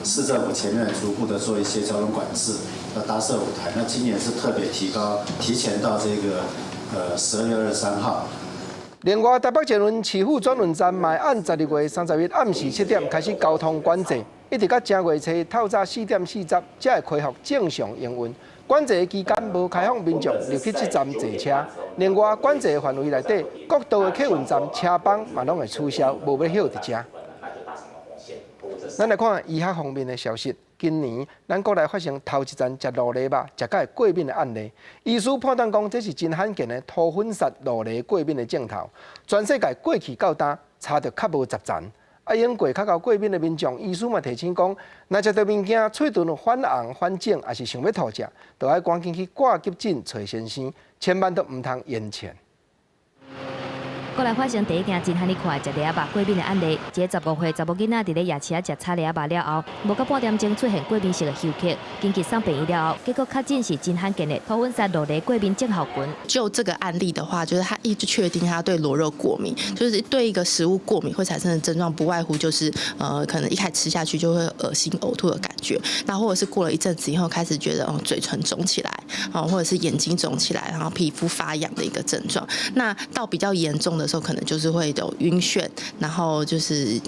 市政府前面逐步的做一些交通管制，要搭设舞台。那今年是特别提前到这个12月23号。另外，台北捷运市府转运站嘛按12月31暗时7点开始交通管制，一直到正月初透早4点40才会恢复正常营运。管制期间无开放民众入去这站坐车。另外，管制范围内底各道的客运站车帮嘛拢会取消，无要休伫遮。咱来看医学方面的消息。今年咱国内发生头一站食鹿梨肉食到会过敏的案例，医师判断讲这是真罕见的土粉杀鹿梨过敏的镜头。全世界过去到今差着较无10站。因过较高过敏的民众，医师嘛提醒讲，若食到物件喙唇反红、反肿，也是想要吐食，就要赶紧去挂急诊找先生，千万都唔通延前。国内发生第一件真罕哩快食梨仔肉过敏的案例，一个15岁查某囡仔伫咧夜市食炒梨仔肉了后，无到半点钟出现过敏性的休克，紧急送病院了后，结果确诊是真罕见的土粉杀鹿梨过敏症候群。就这个案例的话，就是他一直确定他对螺肉过敏，就是对一个食物过敏会产生的症状，不外乎就是可能一开始吃下去就会恶心呕吐的感觉，那或者是过了一阵子以后开始觉得嘴唇肿起来，或者是眼睛肿起来，然后皮肤发痒的一个症状。那到比较严重的时候，可能就是会有晕眩，然后就是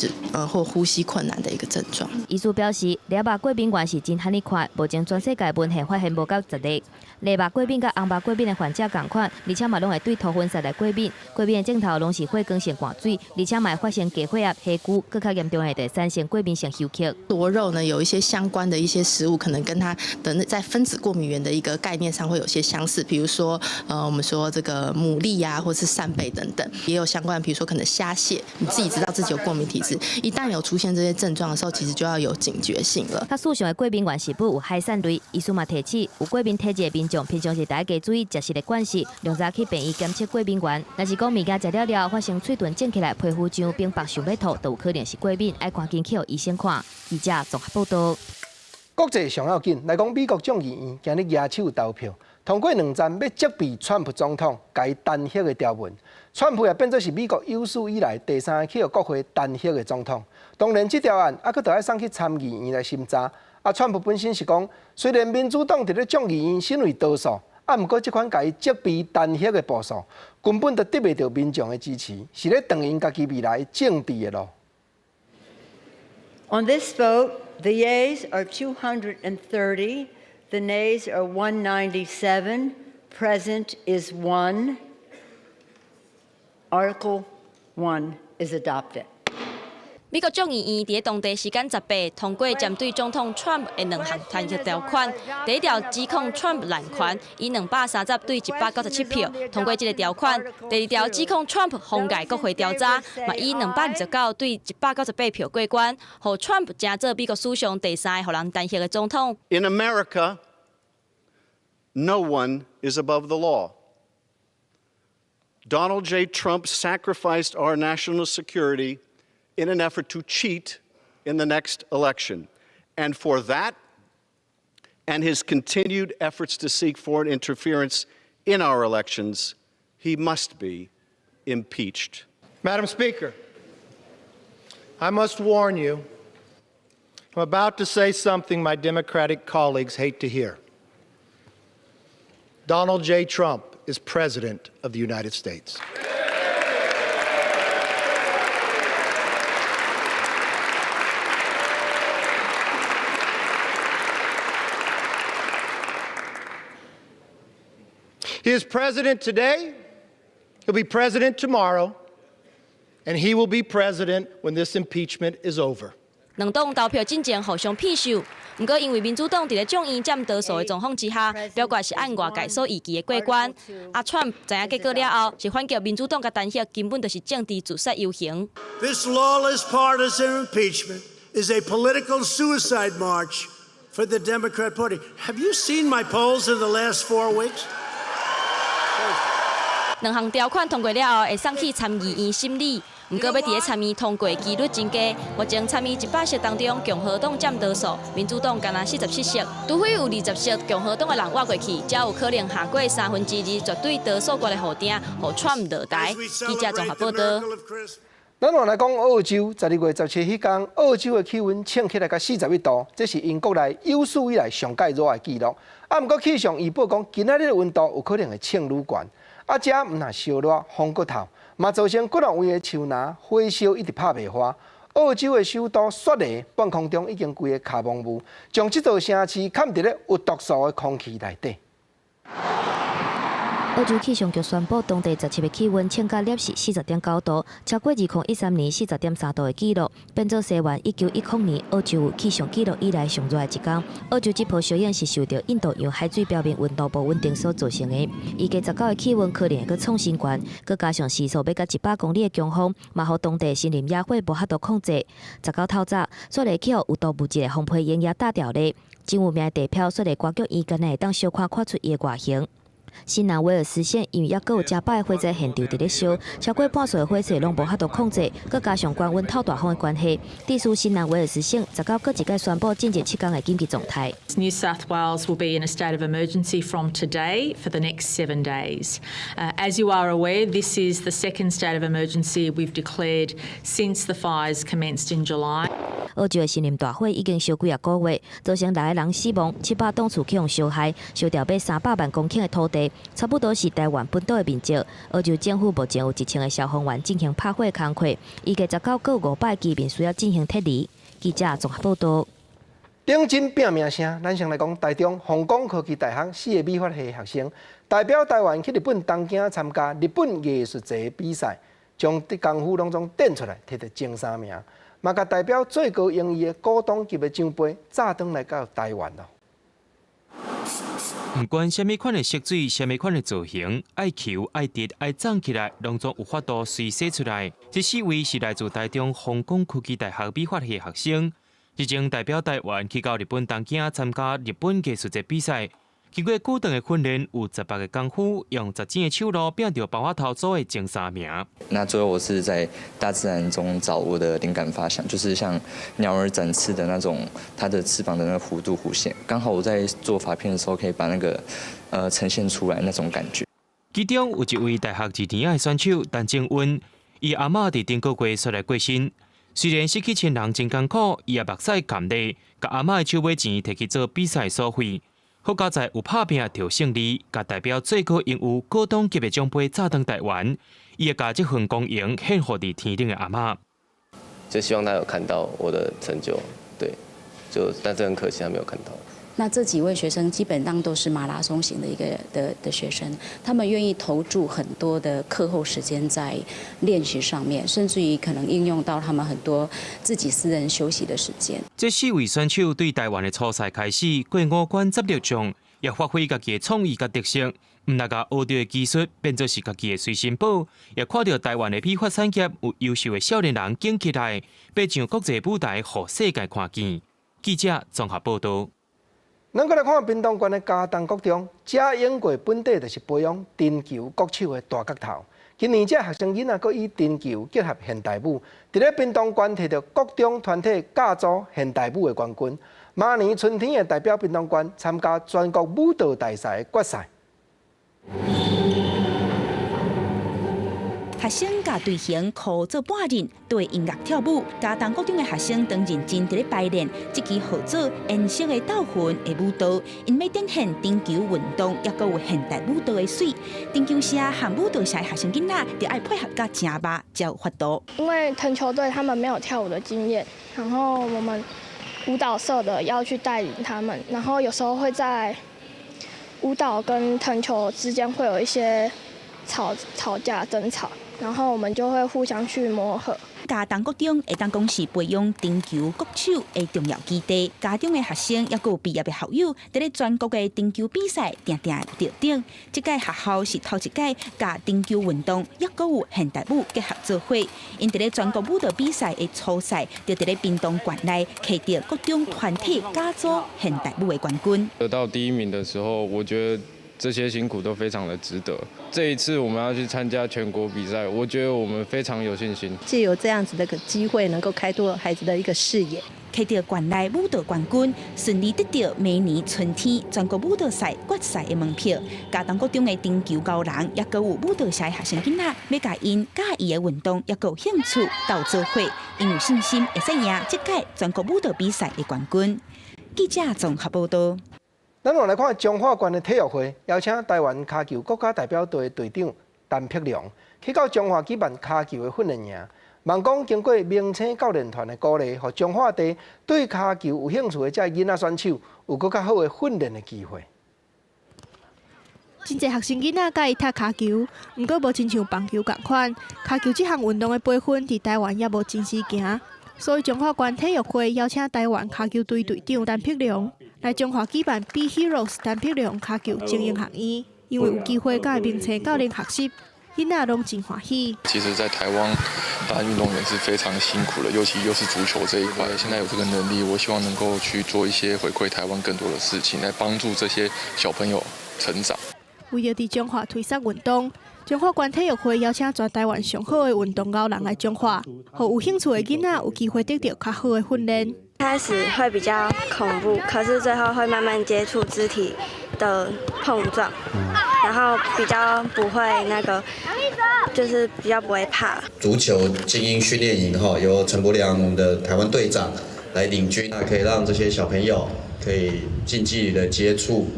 或呼吸困难的一个症状。医师表示，梨肉过敏源是真罕哩快，目前全世界文献发现无到10例。梨肉过敏甲红肉过敏的患者同款，而且嘛拢会对土粉杀来过敏。过敏的症头拢是血管性寒水，而且嘛会发生低血压、下骨，更较严重的会产生过敏性休克。螺肉呢有一些相关的一些食物，可能跟它的在分子过敏原的一个概概念上会有些相似，比如说我们说这个牡蛎啊，或是扇贝等等，也有相关，比如说可能虾蟹，你自己知道自己有过敏体质，一旦有出现这些症状的时候，其实就要有警觉性了。较素上的贵宾原食谱有海产类，医师嘛提醒，有贵宾体质的民众，平常时大家注意食食的惯习，量早去病院检测贵宾源。若是讲物件食了发生喙唇肿起来、皮肤痒、冰白想要吐，都有可能是过敏，爱赶紧去医生看。记者综合报道。国际上要紧，来讲美国众议院今日举手投票，通过2站要击毙川普总统，改单核的条文。川普也变作是美国有史以来第3个去国会单核的总统。当然，这条案还佫要送去参议院来审查。川普本身是讲，虽然民主党伫咧众议院身为多数，不过这款改击毙单核的步数，根本就得袂到民众的支持，是咧断因家己未来政治的路。On this vote, the yeas are 230, the nays are 197, present is 1. Article 1 is adopted. 美国众议院伫当地时间18通过针对总统 Trump 的2项弹劾条款。第一条指控 Trump 滥权，以230对197票通过这个条款；第二条指控 Trump 妨碍国会调查，嘛以229对198票过关，让 Trump 成做美国史上第3个予人弹劾的总统。In America, no one is above the law. Donald J. Trump sacrificed our national security in an effort to cheat in the next election. And for that, and his continued efforts to seek foreign interference in our elections, he must be impeached. Madam Speaker, I must warn you, I'm about to say something my Democratic colleagues hate to hear. Donald J. Trump is President of the United States. He is president today, he'll be president tomorrow, and he will be president when this impeachment is over. 两党投票进前互相庇守，不过因为民主党伫咧众议占多数的状况之下，表决是按外界所预期的过关。Trump 知影结果了后，是反击民主党甲弹劾根本就是政治自杀游行。This lawless partisan impeachment is a political suicide march for the Democrat Party. Have you seen my polls in the last 4 weeks? 2项条款通过了后，会送去参议院审理。不过要伫咧参议通过几率真低，目前参议100席当中，共和党占多数，民主党干那47席，除非有20席共和党的人挖过去，才有可能下过2/3绝对多数决的候顶，互 Trump 落台。记者综合报道。咱换来讲澳洲，12月17日迄天，澳洲的气温升起来到41度，这是英国内有史以来上介热的记录。不过气象预报讲，今仔日的温度有可能会升愈悬。这毋若烧热，风骨透，嘛造成各种位的树林火烧一直拍袂花。澳洲的首都雪梨半空中已经规个卡蒙雾，将这座城市嵌伫咧有毒素的空气内底。澳洲气象局宣布，当地17日气温升到摄氏40.9度，超过2013年40.3度的纪录，变做西元1910年澳洲气象纪录以来上热的一天。澳洲这波小燕是受到印度洋海水表面温度不稳定所造成的，预计19的气温可能会创新高，佮加上时速要到100公里的强风，嘛互当地森林野火无法度控制。19透早，雪梨气候有度无一的风皮烟也打掉咧，真有名的地标雪梨歌剧院敢若会当小可看出伊的外形。新南威尔斯县因为还佫有加百个火灾现场伫咧烧，超过半数的火势拢无法度控制，佮加上高温透大风的关系，地属新南威尔斯省19搁一届宣布进入7天的紧急状态。New South Wales will be in a state of emergency from today for the next 7 days. As you are aware, this is the second state of emergency we've declared since the fires commenced in July. 澳洲的森林大火已经烧几啊个月，造成6个人死亡，700栋厝去互烧害，烧掉约300万公顷的土地，差不多是台湾本岛的面积。澳洲政府目前有1000个消防员进行拍火工作，预计19个500个居民需要进行撤离。记者综合报道。顶真拼命声，咱先来讲台中红光科技大学4个美法系学生代表台湾去日本东京参加日本艺术节比赛，将啲功夫拢总展出来，摕到前3名。嘛，甲代表最高荣誉的高等级的奖杯，炸转来到台湾咯。不管什么款的色水、什么款的造型，爱球、爱直、爱长起来，拢总有法度随写出来。这4位是来自台中丰工科技大学美法系学生，日前代表台湾去到日本东京参加日本艺术节比赛。经过久长的训练，有18个功夫，用10种的手路变着包花头组的前3名。那最后我是在大自然中找我的灵感发想，就是像鸟儿展翅的那种，它的翅膀的那个弧度弧线，刚好我在做发片的时候可以把那个呈现出来那种感觉。其中有一位大学2年的选手陈正温，伊阿嬷伫顶个月摔来过身，虽然失去亲人真艰苦，伊也目屎含泪，甲阿嬷的手尾钱摕去做比赛所费。好佳在有拍拼得胜利，甲代表最高荣誉高等级的奖杯炸登台湾，伊会把这份光荣献给伫天顶的阿嬷。就希望他有看到我的成就，对，但是很可惜他没有看到。那这几位学生基本上都是马拉松型的一个的学生，他们愿意投注很多的课后时间在练习上面，甚至于可能应用到他们很多自己私人休息的时间。这4位选手对台湾的初赛开始过5关16将，也发挥家己的创意甲特色，唔那个学到的技术变作是家己的随身宝，也看到台湾的批发产业有优秀的少年人建起来，爬上国际舞台，予世界看见。记者综合报道。咱再来看屏东县的嘉东国中，嘉英过本地就是培养针球国手的大角头。今年这学生囡仔，佮以针球结合现代舞，伫咧屏东县摕到国中团体甲组现代舞的冠军。明年春天会代表屏东县参加全国舞蹈大赛的决赛。学生甲队形靠做半日，对音乐跳舞。嘉东国中的学生当认真伫咧排练，即期合作颜色的斗魂的舞蹈，因要展现针球运动，也佮有现代舞蹈的水。针球社和舞蹈社的学生囡仔，就爱配合甲正吧，才有法度。因为藤球队他们没有跳舞的经验，然后我们舞蹈社的要去带领他们，然后有时候会在舞蹈跟藤球之间会有一些吵架争吵。然后我们就会互相去磨合。嘉东国中会当讲是培养针球国手的重要基地。家中的学生也有毕业的校友，伫咧全国的针球比赛定定得顶。这届学校是头一届甲针球运动也有现代舞结合做伙。因伫咧全国舞蹈比赛的初赛，就伫咧屏东县内摕到国中团体甲组现代舞的冠军。得到第1名的时候，我觉得这些辛苦都非常的值得。这一次我们要去参加全国比赛，我觉得我们非常有信心。藉由这样子的一个机会，能够开拓孩子的一个视野。摕到县内舞蹈冠军，顺利得到明年春天全国舞蹈赛决赛的门票。嘉东国中的针球高人，也有舞蹈社的学生囡仔，要甲因喜意的运动，也有兴趣斗做伙，因有信心会使赢这届全国舞蹈比赛的冠军。记者综合报道。咱来看彰化县的体育会，邀请台湾骹球国家代表队队长陈碧良去到彰化举办骹球的训练营。望讲经过明星教练团的鼓励，互彰化地对骹球有兴趣的这囡仔选手有更较好的训练的机会。真侪学生囡仔介意踢骹球，毋过无亲像棒球共款，骹球这项运动的培训伫台湾也无真实行。所以彰化县体育会邀请台湾骹球队队长陈碧良来彰化举办 Be Heroes 陈碧良骹球精英学院，因为有机会甲明星教练学习，囡仔拢真欢喜。其实，在台湾当运动员是非常辛苦的，尤其又是足球这一块。现在有这个能力，我希望能够去做一些回馈台湾更多的事情，来帮助这些小朋友成长。为了伫彰化推广运动，彰化县体育会邀请全台湾上好的运动高人来彰化，互有兴趣的囡仔有机会得到较好的训练。开始会比较恐怖，可是最后会慢慢接触肢体的碰撞，然后比较不会就是比较不会怕。足球精英训练营由陈柏良我们的台湾队长来领军，那可以让这些小朋友可以近距离的接触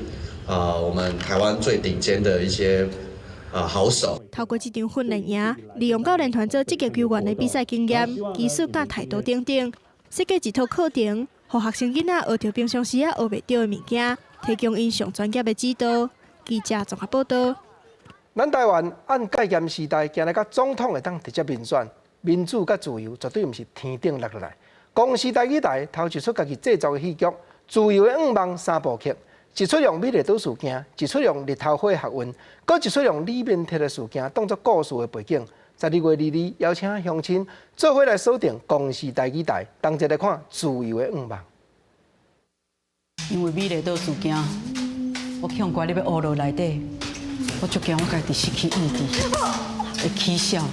我们台湾最顶尖的一些好手。透过这场训练营，利用教练团做积极球员的比赛经验、技术甲态度等等，设计一套课程，让学生囡仔学到平常时学袂到的物件，提供因上专业的指导。记者综合报道。咱台湾按戒严时代，行来甲总统会当直接民选，民主甲自由绝对毋是天顶落来。公视台语台头一出家己制作的戏剧《自由的5万3部曲》，一出用美丽岛事件，一出用日头花学运，搁一出用李明铁的事件当作故事的背景。12月22日，邀请乡亲做伙来锁定公视台语台，同齐来看自由的愿望。因为美丽岛事件，我向怪你要学落内底，我足惊我家己失去意志，会起笑。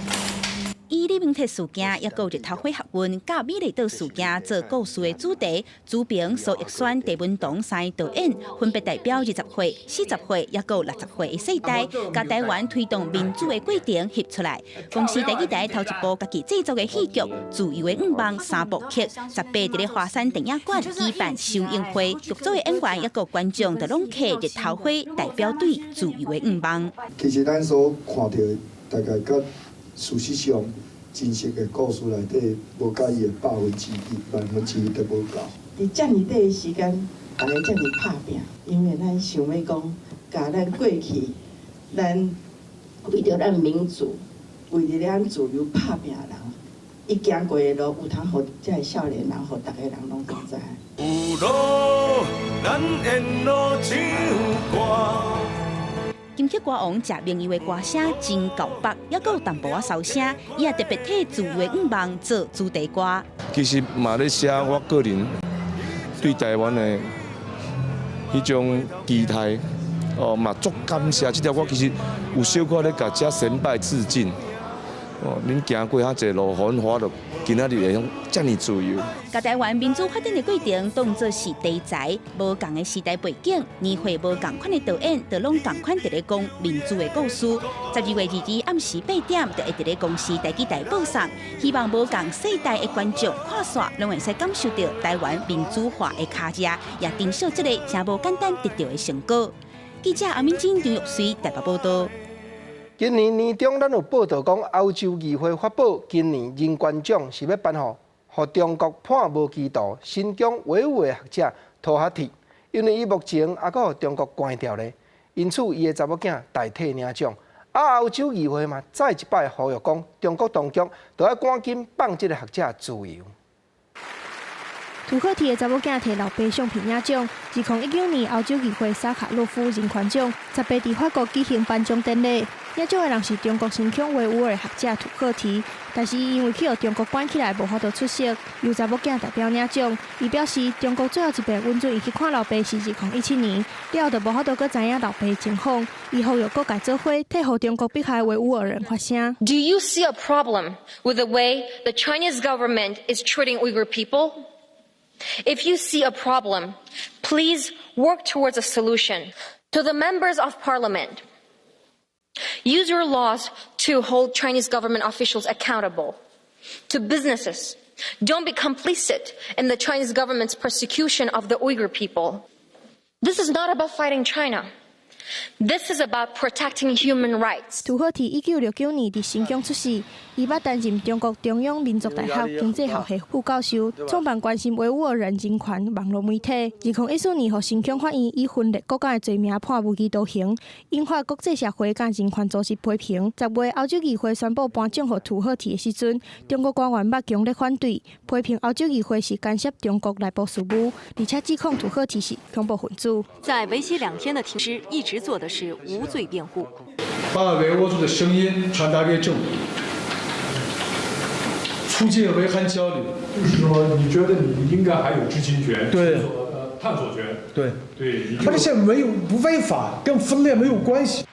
以李明铁事件，也有日头花学运，甲美丽岛事件做故事的主题。主评苏奕轩、郑文堂三导演，分别代表20岁、40岁，也有60岁的世代，甲台湾推动民主的过程翕出来。公视台语台头一部家己制作的戏剧《自由的愿望》3部曲，18伫咧华山电影馆举办首映会，剧组的演员也有观众都拢摕日头花代表队《自由的愿望》。其实咱所看到大概甲事实上真实的故事内底，无甲伊的100%都无够。伫遮尔短的时间，大家遮尔拍拼，因为咱想要讲，甲咱过去，咱为着咱民主，为着咱自由拍拼的人，伊行过的路，有通互遮个少年人，互大家人拢知。有路，咱沿路唱歌。金曲歌王谢明佑的歌声真够北，也有淡薄仔骚声，伊也特别替《自由的愿望》做主题歌。其实嘛咧写我个人对台湾的迄种期待，嘛足感谢。这条我其实有小可咧甲遮先辈致敬。恁行过遐侪路，互阮活到今仔日会用遮尔自由。甲台湾民主发展的过程当作是题材，无共的时代背景，年岁无共款的导演，都拢共款伫咧讲民主的故事。12月22日暗时8点，就会伫咧公视台语台播送。希望无共世代的观众看线，拢会使感受到台湾民主化的脚印，也珍惜这个真无简单得到的成果。记者阿敏晶、张玉水台北报道。今年年中，咱有报道讲，欧洲议会发布今年人权奖是要颁予中国判无期徒、新疆维吾的学者托哈蒂，因为伊目前还阁予中国关掉咧，因此伊的查某囝代替领奖。欧洲议会嘛，再一摆呼吁讲，中国当局就要赶紧放这个学者自由。土赫提的查某囝摕老爸相片领奖，2019年欧洲议会萨卡洛夫人权奖18伫法国举行颁奖典礼。领奖的人是中国新疆维吾尔学者土赫提，但是伊因为去互中国关起来，无法度出席，由查某囝代表领奖。伊表示，中国最后一遍允准伊去看老爸是2017年，了后就无法度佫知影老爸的情况。伊呼吁各界做伙，替互中国迫害维吾尔人发声。Do you see a problem with the way the Chinese government is treating Uyghur people? If you see a problem, please work towards a solution. To the members of parliament, use your laws to hold Chinese government officials accountable. To businesses, don't be complicit in the Chinese government's persecution of the Uyghur people. This is not about fighting China. This is about protecting human rights. 土赫提1969年伫新疆出世，伊捌担任中国中央民族大学经济学系副教授，创办关心维吾尔人人权网络媒体。2014年，互新疆法院以分裂国家的罪名判无期徒刑，引发国际社会甲人权组织批评。10月，欧洲议会宣布颁奖予土赫提的时阵，中国官员捌强烈反对，批评欧洲议会是干涉中国内部事务，而且指控土赫提是恐怖分子。在为期2天的庭师，一直做的是无罪辩护，把维吾尔族的声音传达给政府，促进维韩交流。就是说，你觉得你应该还有知情权，对，探索权，对，而且没有不违法，跟分裂没有关系。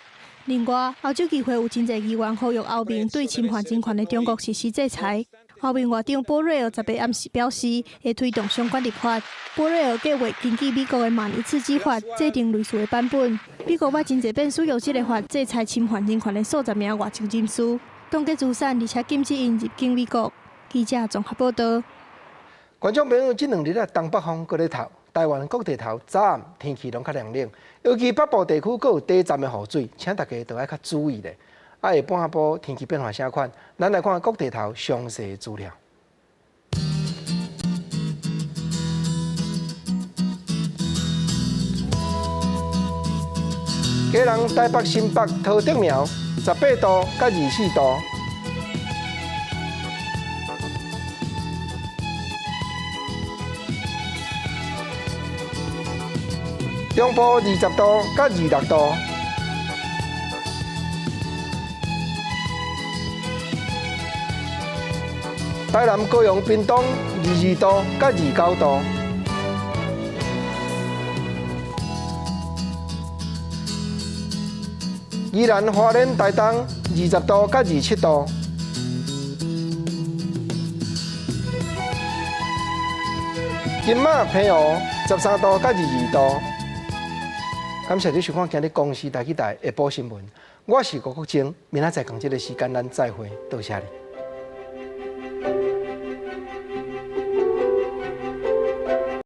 另外，欧洲议会有真侪议员呼吁欧盟对侵犯人权的中国实施制裁。欧盟外长波瑞尔18暗时表示，会推动相关立法。波瑞尔计划根据美国的马尼茨基法制定类似的版本。美国捌真侪遍使用这个法制裁侵犯人权的数十名外籍人士，冻结资产，而且禁止因入境美国。记者综合报道。观众朋友，这2日啊，东北风搁咧透，台湾各地头早暗天气拢较凉冷，尤其北部地区搁有短暂的雨水，请大家都要较注意咧。下半晡天气变化啥款？咱来看各地头详细资料。基隆、台北、新北、桃竹苗18度到24度。中部20度到26度。台南、高雄、屏东22度到29度。宜兰、花莲、台东20度到27度。金马、澎湖13度到22度。感谢你收看今日公视台记台下晡新闻，我是郭国清，明仔载同这个时间咱再会，多谢你。